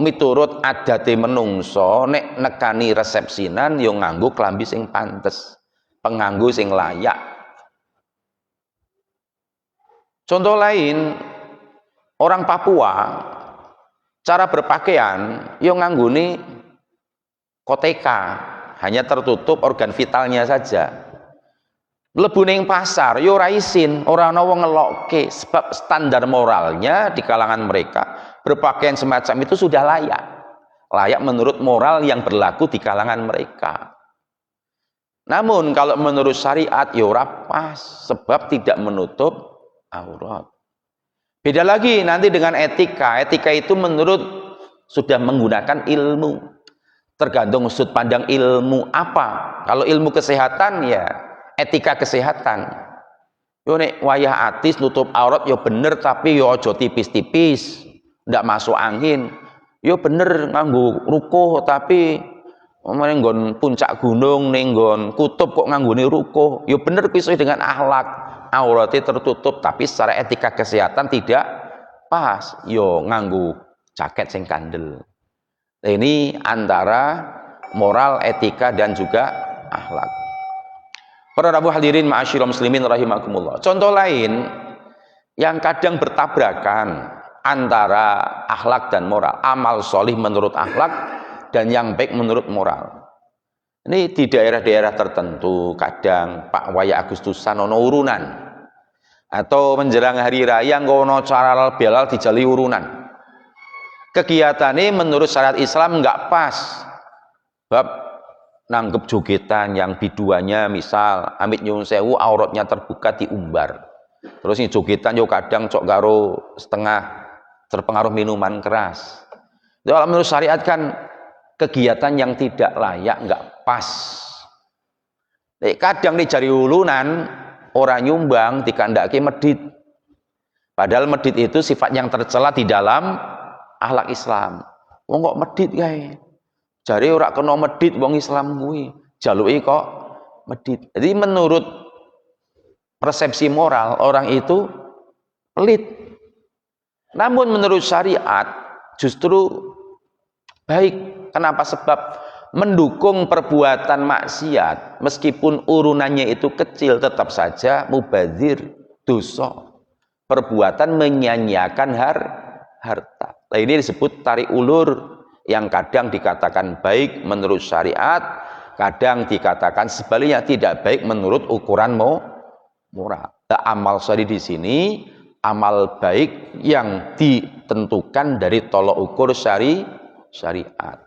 Miturut adate menungso nek nekani resepsinan yo nganggo klambi sing pantes, penganggo sing layak. Contoh lain, orang Papua cara berpakaian yo nganggone koteka, hanya tertutup organ vitalnya saja. Mlebu ning pasar yo ora isin, ora ana wong ngelokke, sebab standar moralnya di kalangan mereka berpakaian semacam itu sudah layak. Layak menurut moral yang berlaku di kalangan mereka. Namun kalau menurut syariat ya ora pas, sebab tidak menutup aurat. Beda lagi nanti dengan etika. Etika itu menurut sudah menggunakan ilmu. Tergantung sudut pandang ilmu apa. Kalau ilmu kesehatan ya etika kesehatan. Yo nek wayah atis nutup aurat yo bener, tapi yo aja tipis-tipis. Ndak masuk angin. Yo bener nganggo rukuh, tapi ning nggon puncak gunung, ning nggon kutub kok nganggone rukuh. Yo bener sesuai dengan akhlak. Auratnya tertutup, tapi secara etika kesehatan tidak pas. Yo nganggo jaket sing kandel. Ini antara moral, etika dan juga akhlak. Para hadirin ma'asyiral muslimin rahimakumullah. Contoh lain yang kadang bertabrakan antara akhlak dan moral, amal solih menurut akhlak dan yang baik menurut moral. Ini di daerah-daerah tertentu kadang Pak Waya Agustusan ono urunan, atau menjelang hari raya ngono cara belal dijali urunan. Kegiatannya menurut syariat Islam nggak pas, bab nanggep jogetan yang biduannya misal amit nyun sewu auratnya terbuka diumbar. Terus ini jogetan yo kadang cok karo setengah terpengaruh minuman keras. Kalau menurut syariat kan kegiatan yang tidak layak, nggak pas. Kadang nih jari ulunan orang nyumbang dikandaki medit. Padahal medit itu sifat yang tercela di dalam akhlak Islam. Wong kok medit kae. Jari ora kena medit wong Islam kuwi. Jaluki kok medit. Jadi menurut persepsi moral orang itu pelit. Namun menurut syariat justru baik. Kenapa? Sebab mendukung perbuatan maksiat meskipun urunannya itu kecil tetap saja mubadzir, dosa. Perbuatan menyanyiakan harta. Nah, ini disebut tarik ulur yang kadang dikatakan baik menurut syariat, kadang dikatakan sebaliknya tidak baik menurut ukuran moral. Nah, amal syari di sini amal baik yang ditentukan dari tolok ukur syariat.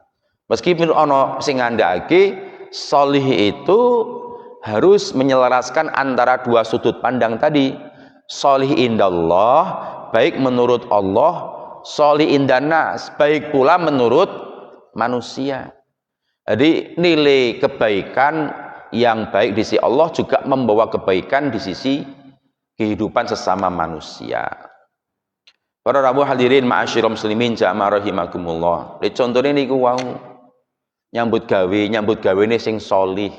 Meskipun ono sing ngandhake sholih itu harus menyelaraskan antara dua sudut pandang tadi. Sholih indallah, baik menurut Allah, sholih indanas, baik pula menurut manusia. Jadi nilai kebaikan yang baik di sisi Allah juga membawa kebaikan di sisi kehidupan sesama manusia. Para rabu hadirin ma'asyiral muslimin jamaah rahimakumullah. Contohnya niku wau nyambut gawe ini sing solih,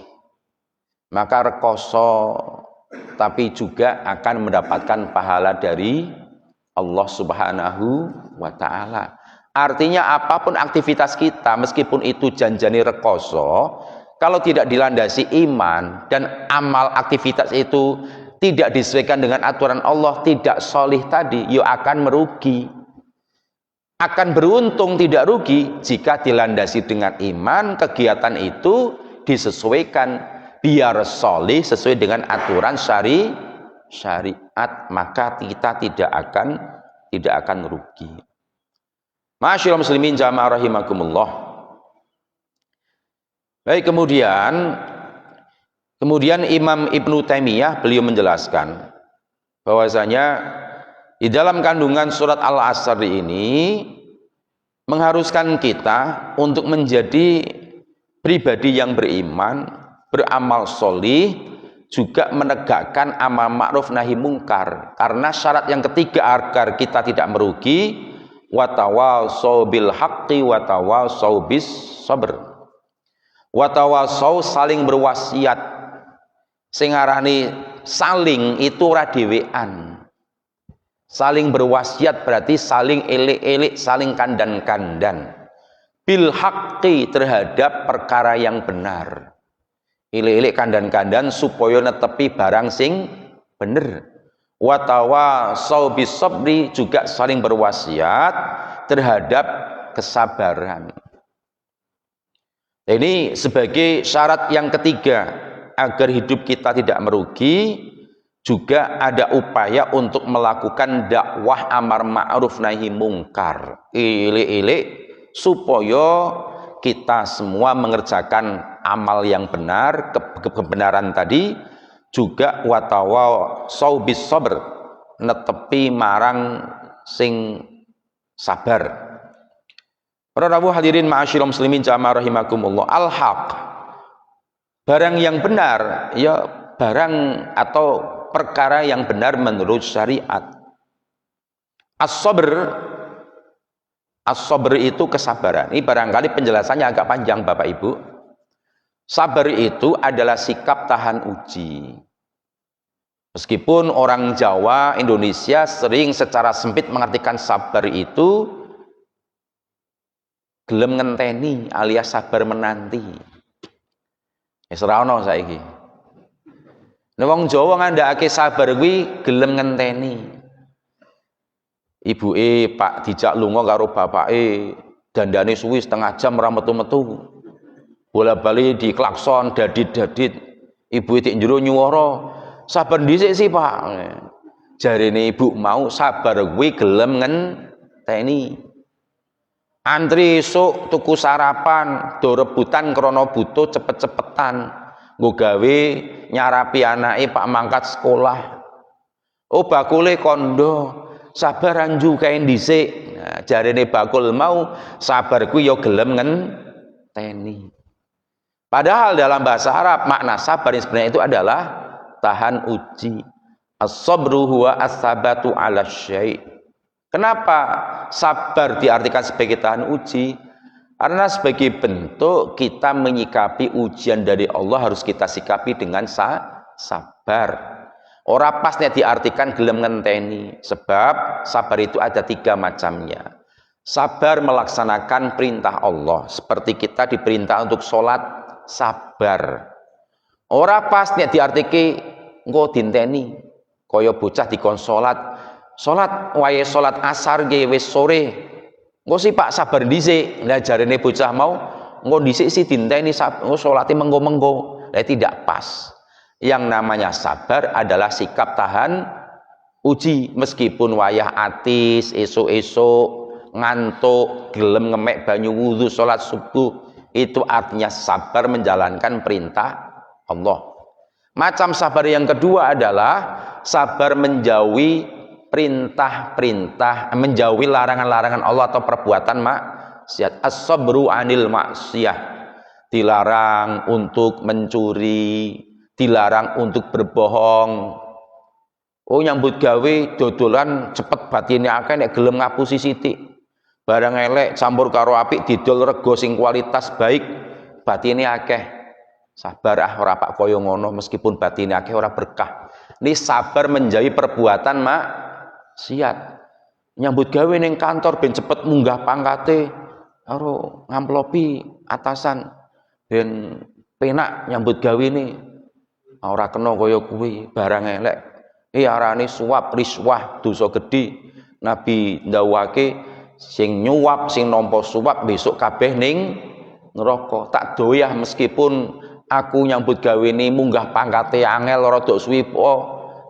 maka rekoso tapi juga akan mendapatkan pahala dari Allah Subhanahu wa ta'ala. Artinya apapun aktivitas kita meskipun itu janjani rekoso, kalau tidak dilandasi iman dan amal aktivitas itu tidak disesuaikan dengan aturan Allah, tidak solih tadi, yo akan merugi. akan beruntung tidak rugi jika dilandasi dengan iman. Kegiatan itu disesuaikan biar sholih sesuai dengan aturan syariat, maka kita tidak akan rugi. Ma'asyiral muslimin jamaah rahimakumullah. Baik, kemudian Imam Ibnu Taimiyah beliau menjelaskan bahwasanya di dalam kandungan surat Al-Asr ini mengharuskan kita untuk menjadi pribadi yang beriman, beramal sholih, juga menegakkan amal ma'ruf nahi mungkar. Karena syarat yang ketiga agar kita tidak merugi, watawasau bil haqqi watawasau bis sabr. Watawasau saling berwasiat. Sing arani saling itu ora dhewean. Saling berwasiat berarti saling elik-elik, saling kandan-kandan. Bil haqqi terhadap perkara yang benar. Elik-elik kandan-kandan supaya netepi barang sing bener. Watawasau bis sabri juga saling berwasiat terhadap kesabaran. Ini sebagai syarat yang ketiga agar hidup kita tidak merugi. Juga ada upaya untuk melakukan dakwah amar ma'ruf nahi mungkar, ilik-ilik supaya kita semua mengerjakan amal yang benar, kebenaran tadi, juga watawasau bis sabr, netepi marang sing sabar. Para rawuh hadirin ma'asyiral muslimin jamaah rahimakumullah, al-haq, barang yang benar, ya barang atau perkara yang benar menurut syariat. As-sabr itu kesabaran. Ini barangkali penjelasannya agak panjang Bapak Ibu. Sabar itu adalah sikap tahan uji. Meskipun orang Jawa, Indonesia sering secara sempit mengartikan sabar itu gelem ngenteni alias sabar menanti. Wis ora ono saiki. Wong Jawa ngandhakake sabar kuwi gelem ngenteni. Ibuke Pak dijak lunga karo bapake, dandane suwi setengah jam ora metu-metu. Bola-bali diklakson dadit-dadit. Ibuke dik njero nyuwara, "Sabar dhisik sih, Pak." Jarene ibu mau sabar kuwi gelem ngenteni. Antri esuk tuku sarapan, do rebutan krana butuh cepet-cepetan. Nggo gawe nyarapi anake Pak mangkat sekolah. Oh bakule kondo, sabar anju kae dhisik. Nah, jarene bakul mau sabar kuwi ya gelem ngenteni. Padahal dalam bahasa Arab makna sabar yang sebenarnya itu adalah tahan uji. As-sabru huwa as-sabatu 'ala syai'. Kenapa sabar diartikan sebagai tahan uji? Karena sebagai bentuk kita menyikapi ujian dari Allah harus kita sikapi dengan sabar. Ora pasnya diartikan gelem ngenteni, sebab sabar itu ada 3 macamnya. Sabar melaksanakan perintah Allah, seperti kita diperintah untuk sholat, sabar. Ora pasnya diartike engko dinteni, kaya bocah dikon sholat wae sholat asar nggih wis sore. Engko sih Pak sabar dhisik. Lah jarene bocah mau engko dhisik sih dinteni engko salate mengko-mengko. Lah tidak pas. Yang namanya sabar adalah sikap tahan uji meskipun wayah atis, esuk-esuk ngantuk, gelem ngemek banyu wudu salat subuh, itu artinya sabar menjalankan perintah Allah. Macam sabar yang kedua adalah sabar menjauhi perintah-perintah, menjauhi larangan-larangan Allah atau perbuatan maksiat. As-sabru 'anil maksiyah, dilarang untuk mencuri, dilarang untuk berbohong. Oh nyambut gawe dodolan cepet batine akeh nek gelem ngapusi sithik. Barang elek campur karo apik didol rego sing kualitas baik, batine akeh. Sabar ora Pak kaya ngono, meskipun batine akeh ora berkah. Ini sabar menjauhi perbuatan maksiat. Nyambut gawe ning kantor ben cepet munggah pangkate karo ngamplopi atasan ben penak nyambut gawe ini ora kena kaya kuwi, barang elek arane suap riswah dosa gedhe. Nabi ndawuhake Sing nyuap, sing nampa suap besok kabeh ning neraka. Tak doyah meskipun aku nyambut gawe ini munggah pangkate angel rada suwi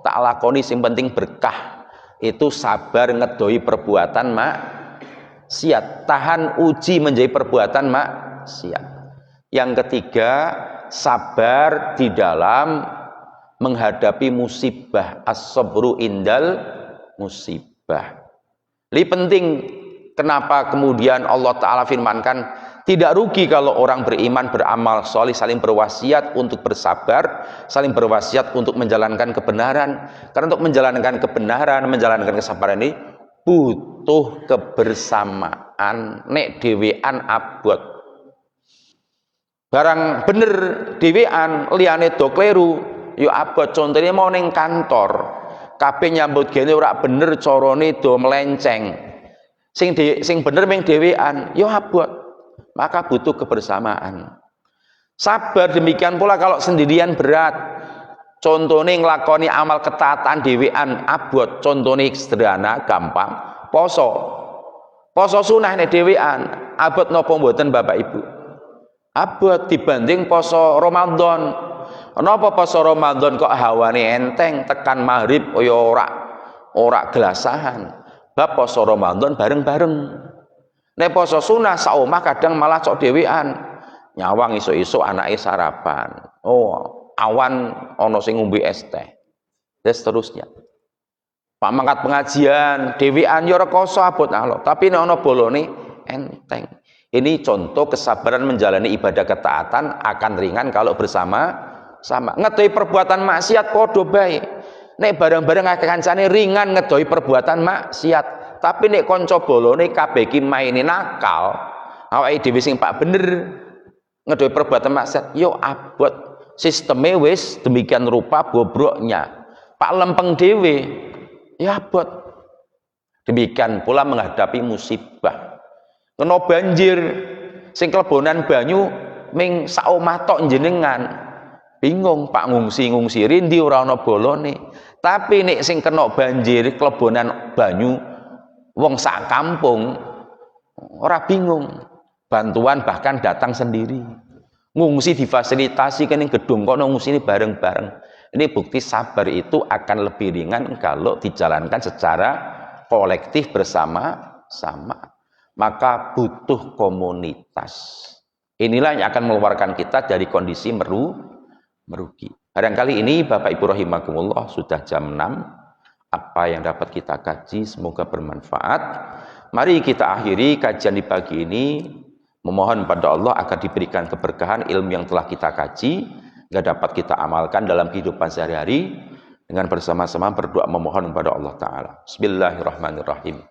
tak lakoni sing penting berkah. Itu sabar ngedoi perbuatan maksiat, tahan uji menjadi perbuatan maksiat. Yang ketiga, sabar di dalam menghadapi musibah, as-sabru indal musibah. Ini penting. Kenapa kemudian Allah Ta'ala firmankan tidak rugi kalau orang beriman beramal soleh, saling berwasiat untuk bersabar, saling berwasiat untuk menjalankan kebenaran. Karena untuk menjalankan kebenaran, menjalankan kesabaran ini butuh kebersamaan. Nek dewean abot, barang bener dewean liyane do kleru yo abot. Contohnya mau ning kantor kabeh nyambut gene ora bener, carane do melenceng, sing bener ming dhewean yo abot. Maka butuh kebersamaan. Sabar demikian pula kalau sendirian berat. Contohnya nglakoni amal ketaatan dhewean abot. Contohnya sederhana gampang, poso sunah nek dhewean abot napa mboten Bapak Ibu? Abot dibanding poso Ramadan. Napa poso Ramadan kok hawane enteng, tekan maghrib ya ora gelasahan. Bab poso Ramadan bareng-bareng. Nek poso sunah sak omah kadang malah cok dhewean. Nyawang isuk-isuk anake sarapan. Oh, awan ana sing ngombe es teh. Dan seterusnya. Pak mangkat pengajian dhewean ya rekoso abot alok, tapi nek ana bolone enteng. Ini contoh kesabaran menjalani ibadah ketaatan akan ringan kalau bersama-sama. Ngedoi perbuatan maksiat padha bae. Nek bareng-bareng akeh kancane ringan ngedoi perbuatan maksiat. Tapi nek kanca bolone kabeh iki maine nakal, awake dhewe sing pak bener ngedoi perbuatan maksiat, yo abot. Sisteme wis demikian rupa bobroknya. Pak lempeng dhewe, ya abot. Demikian pula menghadapi musibah. Kena banjir, sing kelebonan banyu ming sak omah tok jenengan. Bingung, Pak ngungsi rindi ora ana bolone. Tapi nek sing kena banjir kelebonan banyu wong sak kampung ora bingung. Bantuan bahkan datang sendiri. Ngungsi difasilitasi ke gedung kono ngungsi ini bareng-bareng. Ini bukti sabar itu akan lebih ringan kalau dijalankan secara kolektif bersama-sama. Maka butuh komunitas. Inilah yang akan mengeluarkan kita dari kondisi merugi. Barangkali ini Bapak Ibu rahimakumullah sudah jam 6. Apa yang dapat kita kaji semoga bermanfaat. Mari kita akhiri kajian di pagi ini. Memohon pada Allah agar diberikan keberkahan ilmu yang telah kita kaji, yang dapat kita amalkan dalam kehidupan sehari-hari. Dengan bersama-sama berdoa memohon kepada Allah Ta'ala. Bismillahirrahmanirrahim.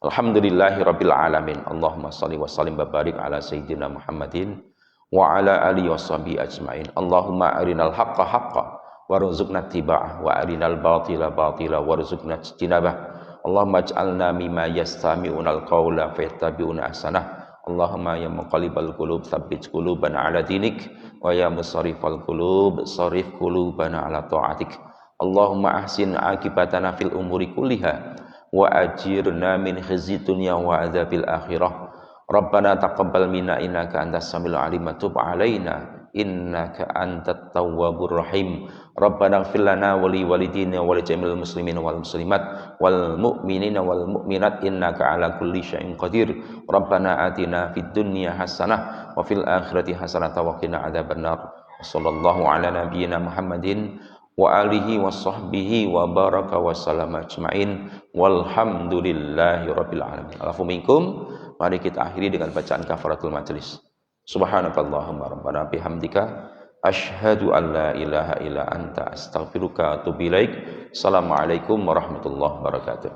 Alhamdulillahirabbil alamin. Allahumma shalli wa sallim wa barik ala sayyidina Muhammadin wa ala alihi washabihi ajmain. Allahumma arinal haqqa haqqan warzuqna ittiba'ah wa arinal batila batila warzuqna ijtinabah. Allahumma ij'alna mimma yastami'unal qawla fayattabi'una ahsanah. Allahumma ya muqallibal qulub tsabbit qulubana ala dinik wa ya musarrifal qulub sarrif qulubana ala ta'atik. Allahumma ahsin akibatana fil umuri kulliha wa ajirna min khizyi dunya wa adzabil akhirah. Rabbana taqabbal minna innaka antas samiul alim wa tub alaina innaka antat tawwabur rahim. Rabbana ighfir lana wa li walidina wa li jami'il muslimin wal muslimat wal mu'minina wal mu'minat innaka ala kulli syai'in qadir. Rabbana atina fid dunya hasanah wa fil akhirati hasanah wa qina adzabannar. Sallallahu ala nabiyyina Muhammadin wa alihi wa sahbihi wa baraka wa salama ajma'in walhamdulillahi rabbil alamin. Alafu minkum. Mari kita akhiri dengan bacaan kafaratul majlis. Subhanakallahumma rabbana bihamdika asyhadu an la ilaha illa anta astaghfiruka wa atubu ilaik. Assalamualaikum warahmatullahi wabarakatuh.